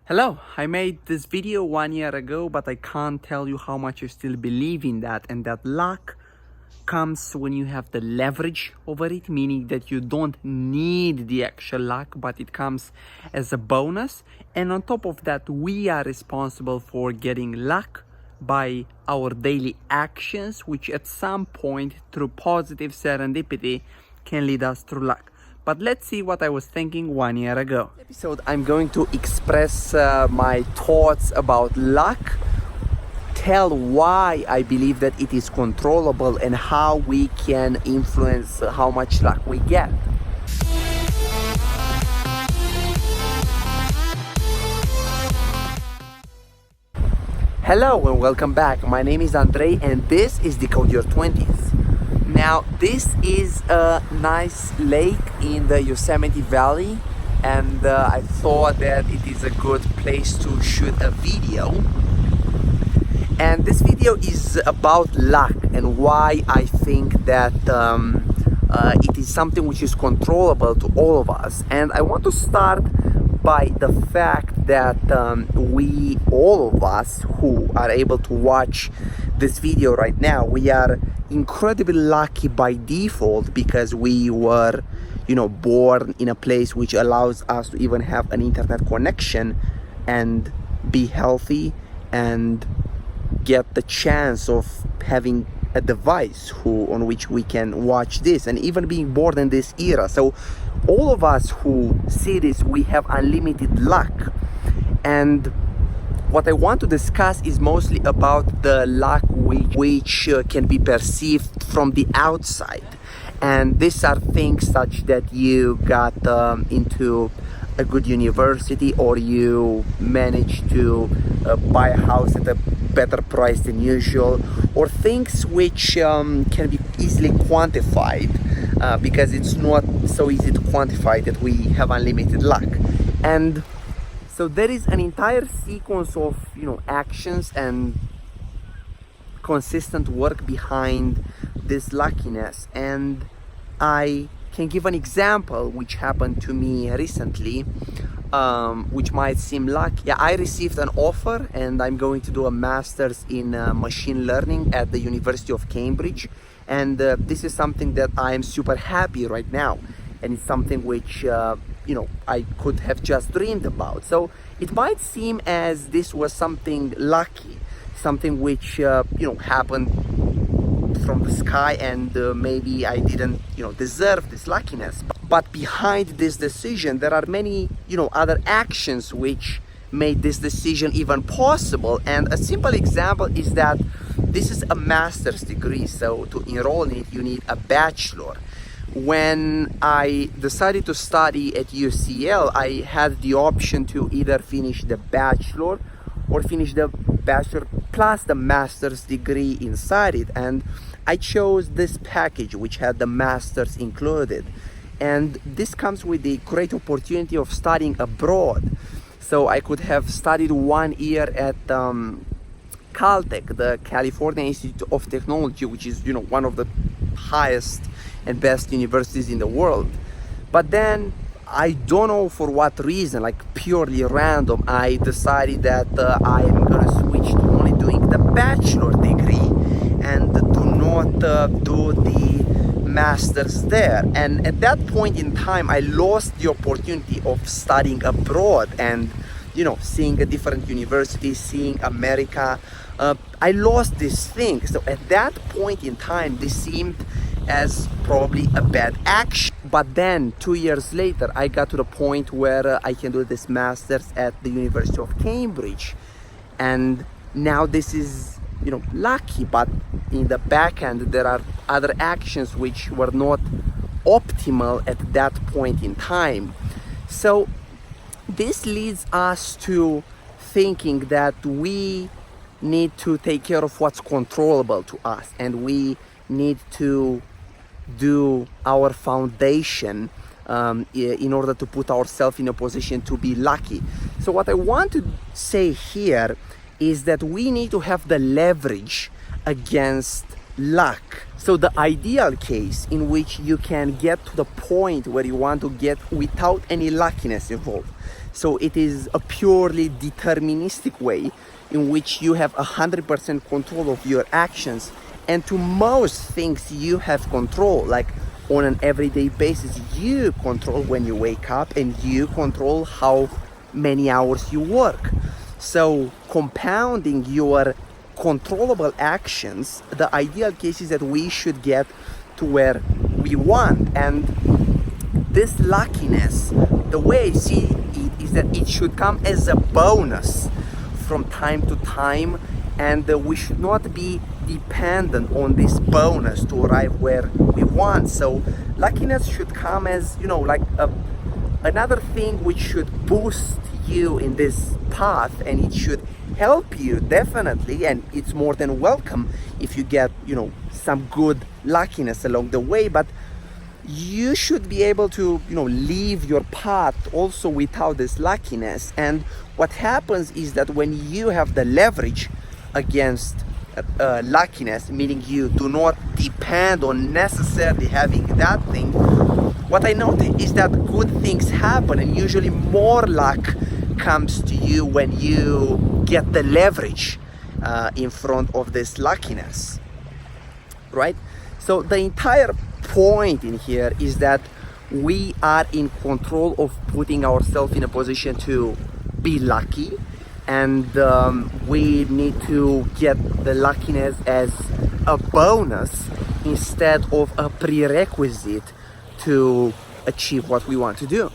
Hello, I made this video 1 year ago, but I can't tell you how much I still believe in that, and that luck comes when you have the leverage over it, meaning that you don't need the actual luck, but it comes as a bonus. And on top of that, we are responsible for getting luck by our daily actions, which at some point through positive serendipity can lead us through luck. But let's see what I was thinking 1 year ago. In this episode, I'm going to express my thoughts about luck, tell why I believe that it is controllable, and how we can influence how much luck we get. Hello and welcome back. My name is Andrei and this is Decode Your 20s. Now, this is a nice lake in the Yosemite Valley, and I thought that it is a good place to shoot a video. And this video is about luck and why I think that it is something which is controllable to all of us. And I want to start by the fact that we, all of us who are able to watch this video right now, we are incredibly lucky by default because we were, born in a place which allows us to even have an internet connection and be healthy and get the chance of having a device on which we can watch this, and even being born in this era. So all of us who see this, we have unlimited luck. And what I want to discuss is mostly about the luck which can be perceived from the outside. And these are things such that you got into a good university, or you managed to buy a house at a better price than usual, or things which can be easily quantified because it's not so easy to quantify that we have unlimited luck. And so there is an entire sequence of actions and consistent work behind this luckiness. And I can give an example which happened to me recently, which might seem lucky. Yeah, I received an offer and I'm going to do a master's in machine learning at the University of Cambridge. And this is something that I am super happy right now. And it's something which, I could have just dreamed about. So it might seem as this was something lucky, something which, happened from the sky, and maybe I didn't, deserve this luckiness. But behind this decision, there are many, other actions which made this decision even possible. And a simple example is that this is a master's degree. So to enroll in it, you need a bachelor. When I decided to study at UCL, I had the option to either finish the bachelor or finish the bachelor plus the master's degree inside it. And I chose this package which had the master's included. And this comes with the great opportunity of studying abroad. So I could have studied 1 year at Caltech, the California Institute of Technology, which is, one of the highest and best universities in the world. But then I don't know for what reason, like purely random, I decided that I am gonna switch to only doing the bachelor degree and do not do the master's there. And at that point in time, I lost the opportunity of studying abroad and seeing a different university, seeing America. I lost this thing. So at that point in time, this seemed as probably a bad action. But then 2 years later, I got to the point where I can do this master's at the University of Cambridge. And now this is, lucky, but in the back end, there are other actions which were not optimal at that point in time. So this leads us to thinking that we need to take care of what's controllable to us, and we need to do our foundation in order to put ourselves in a position to be lucky. So what I want to say here is that we need to have the leverage against luck. So the ideal case in which you can get to the point where you want to get without any luckiness involved. So it is a purely deterministic way in which you have 100% control of your actions, and to most things you have control, like on an everyday basis, you control when you wake up and you control how many hours you work. So compounding your controllable actions, the ideal case is that we should get to where we want. And this luckiness, the way I see it is that it should come as a bonus from time to time, and we should not be dependent on this bonus to arrive where we want. So luckiness should come as, like another thing which should boost you in this path, and it should help you definitely, and it's more than welcome if you get some good luckiness along the way. But you should be able to leave your path also without this luckiness. And what happens is that when you have the leverage against luckiness, meaning you do not depend on necessarily having that thing, what I notice is that good things happen, and usually more luck comes to you when you get the leverage in front of this luckiness, right? So the entire point in here is that we are in control of putting ourselves in a position to be lucky, and we need to get the luckiness as a bonus instead of a prerequisite to achieve what we want to do.